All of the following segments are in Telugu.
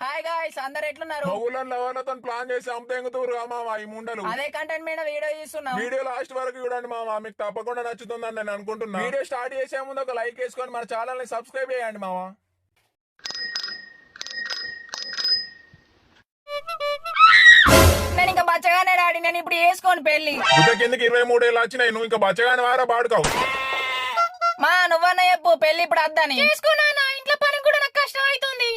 హాయ్ గాయ్స్, అందరు ఎట్లున్నారు? మగుళ్ళని లవర్లతో ప్లాన్ చేసి అమ్మతెంగుతూరు మామ ఈ ముండలు. అదే కంటెంట్ మీద వీడియో చేస్తున్నాం. వీడియో లాస్ట్ వరకు చూడండి మామ, మీకు తప్పకుండా నచ్చుతుందని నేను అనుకుంటున్నా. వీడియో స్టార్ట్ చేసే ముందు ఒక లైక్ వేసుకొని మన ఛానల్ ని సబ్స్క్రైబ్ చేయండి మామ. నేను ఇంకా బచ్చగానే డాడీ, నేను ఇప్పుడు వేసుకోను పెళ్లి. గుడ్డ కిందకి 23 ఏళ్ళు వచ్చినాయి, నువ్వు ఇంకా బచ్చగాని వారా బాడుకావు. మా నువ్వన్న చెప్పు పెళ్లి ఇప్పుడు వద్దని. చేసుకున్నా, ఇంట్లో పని కూడా నాకు కష్టం అవుతుంది.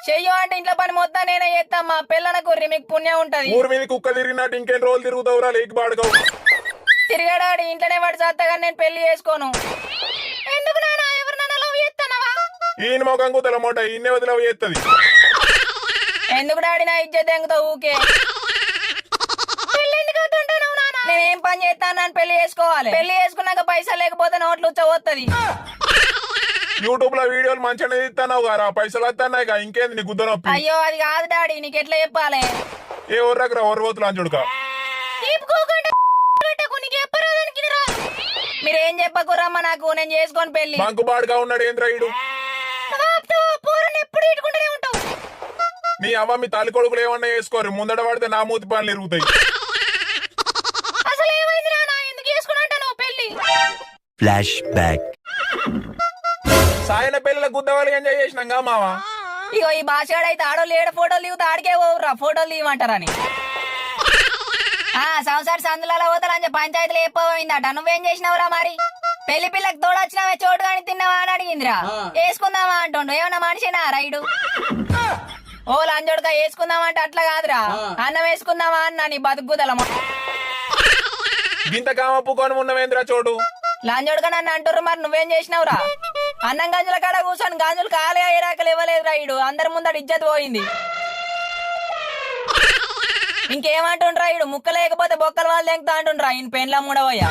చెయ్యు అంటే ఇంట్లో పని మొత్తం నేనే చేస్తామ్మా. పెళ్ళన కుర్రి మీకు పుణ్యం ఉంటది. ఊరి మీద కుక్క తిరిగినట్టు ఇంకేం రోజులు తిరుగుతావురా లేకి బాడుకావు. తిరిగాడాడి ఇంట్లోనే పడి చేస్తాగా నేను పెళ్లి చేసుకోను. ఎందుకు నాన్న, ఎవరినైనా లవ్ చేస్తానవా? ఈయన మొఖం కూతల మొట్ట ఈయన వదిలవ చేస్తుంది. ఎందుకు డాడీ నా ఇజ్జత్ ఎంగుతావు ఊకే? నేనేం పని చేస్తాను అని పెళ్లి చేసుకోవాలి. పెళ్లి చేసుకున్నాక పైసలు లేకపోతే నోట్లు ఉచ్చబోతుంది. యూట్యూబ్ లో వీడియోలు మంచిగా తీస్తున్నావు గారా, పైసలు వస్తున్నాయి కా, ఇంకేంది నీ గుద్ద నొప్పి? అయ్యో అది కాదు డాడీ, నీకు ఎట్లా చెప్పాలి? ఏ ఊర్రకర ఓర్వతులు అని చూడక. మీరేం చెప్పకురమ్మ నాకు, నేను చేసుకొని పెళ్లి. బంకు బాడుగా ఉన్నాడు ఏంద్రా ఈడు. నీ అవ్వ మీ తల్లి కొడుకులు ఏమన్నా వేసుకోరు, ముందట పడితే నా మూతి పనులు ఇరుగుతాయి. Flash back. సాయన పెళ్లిల గుద్దవాళ్ళు ఎంజాయ్ చేసినాగా మావా. ఇగో ఈ భాషగాడు అయితే ఆడోళ్ళు ఏడు ఫోటోలు దిగుతా ఆడికే పోవురా, ఫోటోలు దిగమంటారని. సంసార సందులలో పోతారని పంచాయతీలో చెప్పబోయిందట. నువ్వేం చేసినావురా మరి? పెళ్లి పిల్లకి తోడొచ్చినావే, చోటు కానీ తిన్నావా అని అడిగిందిరా. వేసుకుందామా అంటుండు, ఏమన్నా మనిషినా రైడు? ఓ లంజోడుక వేసుకుందామంటే అట్లా కాదురా, అన్నం వేసుకుందామా అన్నా నీ బతుకుదలమా. ఇంత కామప్పుకొని ఉన్నవేంద్రా చోటు. లంజోడుక నన్ను అంటుర్రు, మరి నువ్వేం చేసినావురా? అన్నం గంజుల కాడ కూర్చొని గంజులు కాలే అయ్యేరాకలు ఇవ్వలేదు రైడు, అందరి ముందట ఇజ్జత్ పోయింది. ఇంకేమంటుండ్రా ఇడు, ముక్క లేకపోతే బొక్కల వాళ్ళు తెంగుతా అంటుండ్రా ఈయన పెండ్లా మూడవయ్యా.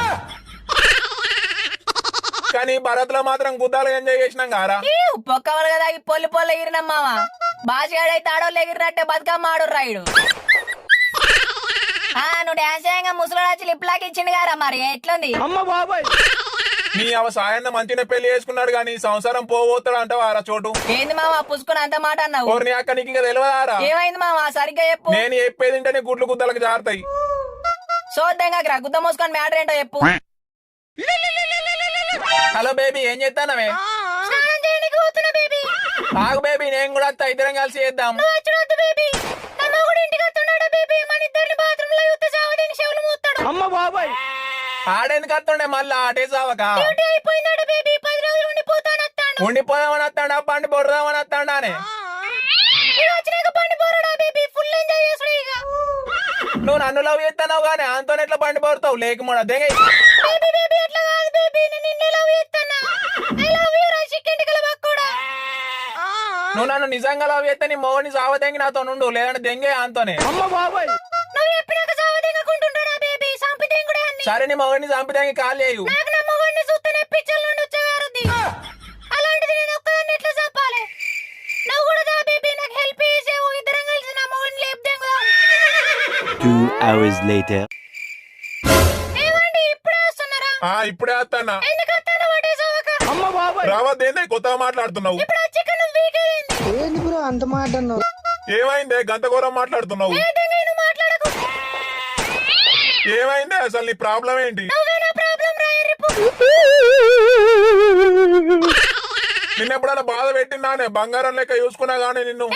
కానీ భరత్ లో మాత్రం గుద్దాలు ఎంజాయ్ చేసినాం గారా. పొక్కవలు కదా ఈ పొల్లి పొల్ల ఎగిరినాం మావా. బాసిగాడైతే ఆడోళ్ళు ఎగిరినట్టే బతుకమ్మ ఆడు రాయుడు. నువ్వు డాన్స్ చేయంగా ముసలి వచ్చి లిప్లాకి ఇచ్చిండు గారా, మరి ఎట్లుంది? నీ అవ సాయన్న మంచిగా పెళ్లి చేసుకున్నాడు గానీ సంసారం పోతాడు అంటావారా చోటు. ఏంది మావా పుసుకుని అంత మాట అన్నావు? నీ అక్క నీకు ఇంకా తెలియదారా? ఏమైంది మావా సరిగ్గా చెప్పు. నేను చెప్పేది ఇంటనే గుడ్లు గుద్దలకు జారుతాయి. చూద్దాం గుద్ద మూసుకొని మ్యాటర్ ఏంటో చెప్పు. హలో బేబీ, ఏం చేస్తానవే? ఆగు బేబీ, నేను కూడా వస్తా, ఇద్దరం కలిసి చేద్దాం. ఆడేందుకు వస్తుండే మళ్ళా ఆటే చావక? ఉండిపోదామని వస్తాడా, పండి బొర్రదామని వస్తాడానే? నువ్వు నన్ను లవ్ చేస్తున్నావు గానీ అంతో ఎట్లా పండి పోరుతావు లేకమో దిగ. నువ్వు నన్ను నిజంగా లవ్ చేస్తే నీ మోగని సావదెంగి నాతో నుండు, లేదంటే దెంగే అంతోనే. సరే నీ మగని చంపిదానికి కాల్ చేయు. ఇప్పుడే వస్తానా? రావద్దేందే కొత్తగా మాట్లాడుతున్నావు? ఏమైందే గంత ఘోరం మాట్లాడుతున్నావు? ఏమైంది అసలు, నీ ప్రాబ్లం ఏంటి? నిన్నెప్పుడైనా బాధ పెట్టిందానే? బంగారం లెక్క చూసుకున్నా గానీ నిన్ను.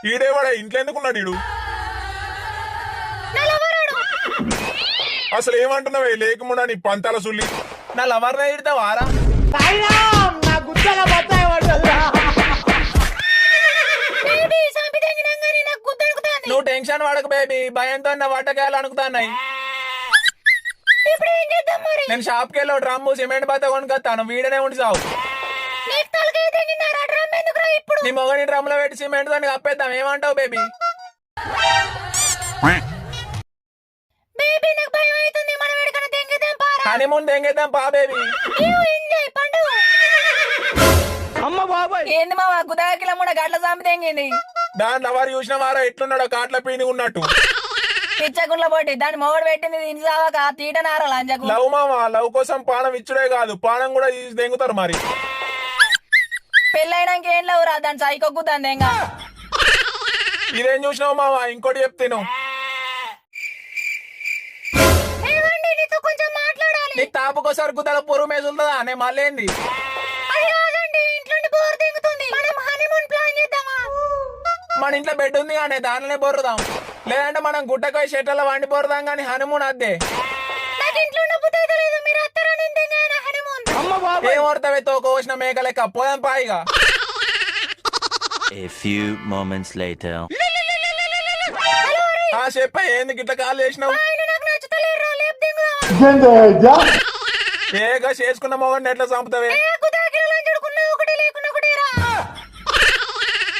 ఈడేవాడా ఇంట్లో ఎందుకున్నాడు ఈడు? అసలు ఏమంటున్నావే లేకముండా నీ పంతాల సుల్లి? నా లవర్నే ఇడతావారా? నువ్వు టెన్షన్ పడకు బేబీ, భయంతో నా వట్టకాయలు అనుకుతాన్నాయి. నేను షాప్ కి వెళ్ళి డ్రమ్ము సిమెంట్ బత్త కొనుకొస్తాను, వీడనే ఉండి సావు. నీ మొగని డ్రమ్ లో పెట్టి సిమెంట్ తో కప్పేద్దాం, ఏమంటావు బేబీ? హనీమూన్ దెంగేద్దాం పా బేబీ. ఏంది మావా గుదాకిల మూడ గట్ల సాంపి తెంగింది? దాంట్లో ఎవరు చూసిన వారా ఎట్లున్నాడో కాట్ల పీని ఉన్నట్టు. పిచ్చగుండ్ల పోటీ దాని మొగడు పెట్టింది తిని సావక తీటనారా లంజకు. లవ్ మామ, లవ్ కోసం పానం ఇచ్చుడే కాదు పానం కూడా తీసి దెంగుతారు మరి. పెళ్ళైనాక ఏం లేవురా దాని సైకొక్కుతుంది ఇంకా. ఇదేం చూసినావు మామ, ఇంకోటి చెప్తాను. కొంచెం మాట్లాడాలి. నీకు తాపకోసారి గుద్దల పొరుగు మేసులుతుందా అనే మళ్ళేంది? అది కాదండి, ఇంట్లో బోర్ దిగుతుంది. మనం హనీమూన్ ప్లాన్ చేద్దామా? మన ఇంట్లో బెడ్ ఉంది కానీ దానిలోనే బొర్రుదాం, లేదంటే మనం గుట్టకాయ షెట్ల వండి బొరుదాం కానీ హనుమూన్ అద్దే. నాకు ఇంట్లో బుద్ధి అయితే లేదు, మీరు అత్తరని ఇంతేనా హనీమూన్? ఏం వడతావే తోకోసిన మేక లెక్క పోదాం పాయిగా. A few moments later. ఆ చెప్ప ఏంది గిట్ల కాల్ చేసినావు? ఆయన నాకు నచ్చుతలేరు, లేపు దిగుదామా? ఏగా చేసుకున్న మొగడిని ఎట్లా చంపుతావే? ఒకటి లేకున్నా ఒకటేరా.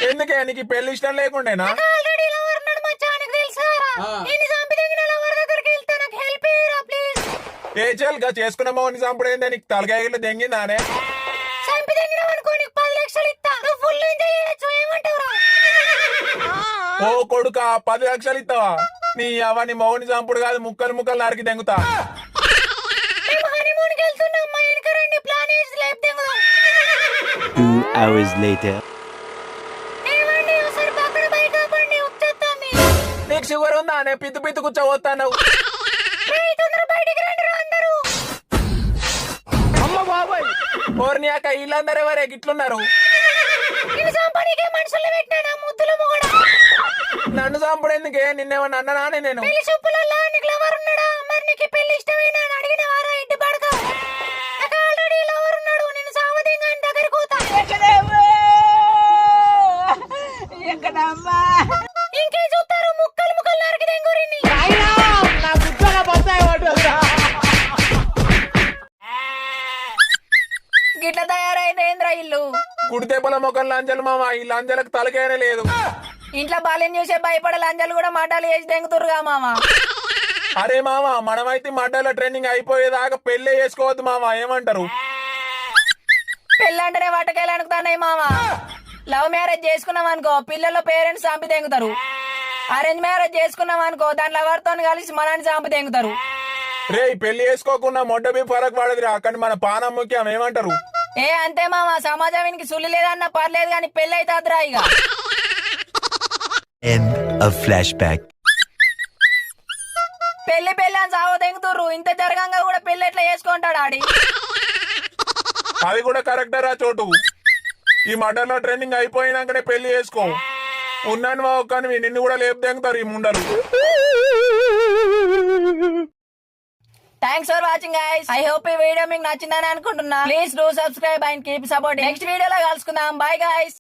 ఎందుకే నీకు ఈ పెళ్లి ఇష్టం లేకుండేనా? ఆల్రెడీ లవర్ ఉన్నాడు మచ్చా, నీకు తెలుసారా? నేను చంపి దిగిన లవర్ దగ్గరికి వెళ్తా, నాకు హెల్ప్ చేయరా ప్లీజ్. ఏ చెల్గా చేసుకున్న మొగడిని చంపుడు ఏందే? నీకు తలకాయలు దెంగిందానే? చంపి దిగినావు అనుకో, నీకు 10 లక్షలు ఇస్తా, నువ్వు ఫుల్ ఎంజాయ్ చేయొచ్చు. ఏమంటావురా? ఓ కొడుకా 10 లక్షలు ఇస్తావా? నీ అవన్నీ మొగడిని చంపుడు కాదు, ముక్కలు ముక్కలు నరికి దెంగుతా. మేము హనీమూన్కి వెళ్తున్నాం, మా వెనక రండి, ప్లాన్ వేసి లేపు దిగుదాం. 2 hours later. ఏమండి ఒకసారి పక్కన బైక్ ఆపండి, వచ్చేస్తాంది. నీకు షుగర్ ఉందా? నేను పిత్తు పిత్తు కూర్చోవస్తాను. రేయ్, తొందర బయటికి రండి రా అందరూ. అమ్మ బాబాయ్, ఓర్ని అక్క వీళ్ళందరూ ఎవరే గిట్లున్నారు? నిన్ను చంపనీకే మనుషుల్ని పెట్టినా ముద్దుల మొగడా. నన్ను చంపుడు ఎందుకే? నిన్నేమన్నా అన్ననానే నేను? పెళ్లి చూపులలో నీకు లవర్ ఉన్నాడా? మరి నీకు ఈ పెళ్లి ఇష్టమేనా అని అడిగిన వారా ఇంటి పడక? నాకు ఆల్రెడీ లవర్ ఉన్నాడు, నేను సావధింగా ఆయన దగ్గరికి పోతా. ఇంకే చూస్తారు, ముక్కలు ముక్కలు నరికి దెంగురిని. గిట్ల తయారైంది ఏంద్రా ఇల్లు? కుడితేపల మొక్కలు లంజలు మామ, ఈ లంజలకు తలకేనే లేదు. ఇంట్లో బాల్యం చూసే భయపడే లంజలు కూడా మాటలు వేసి దెంగుతురుగా మామ. అరే మామ, మనమైతే మడ్డల ట్రైనింగ్ అయిపోయేదాకా పెళ్లి చేసుకోవద్దు మామ, ఏమంటారు? పెళ్ళంటేనే వాటకాయలు అనుకుతున్నాయి మామ. లవ్ మ్యారేజ్ చేసుకున్నాం అనుకో, పిల్లల పేరెంట్స్ చంపి తెంగుతారు. అరేంజ్ మ్యారేజ్ చేసుకున్నాం అనుకో, దాని లవర్తో కలిసి మనని చంపి తెంగుతారు. రే పెళ్లి చేసుకోకుండా మొడ్డబి ఫరక్ పడదురా, కానీ మన పానం ముఖ్యం, ఏమంటారు? ఏ అంతే మామ, సమాజానికి సుల్లి లేదన్నా పర్లేదు కానీ పెళ్లి అయితే అద్దురా ఇక. End of flashback. పెళ్లి పెళ్లి అని సాగు తెంగుతుర్రు, ఇంత జరగంగా కూడా పెళ్లి ఎట్లా చేసుకుంటాడు ఆడి? అది కూడా కరెక్టే రా చోటు. ఈ మడ్డలో ట్రైనింగ్ అయిపోయినాకనే పెళ్లి చేసుకో. ఉన్నాను కానీ నిన్ను కూడా లేపు దెంగుతారు ఈ ముండలు. Thanks for watching guys. I hope ఈ వీడియో మీకు నచ్చిందని అనుకుంటున్నా. Please do subscribe and keep support. Next వీడియోలో కలుసుకుందాం. Bye guys.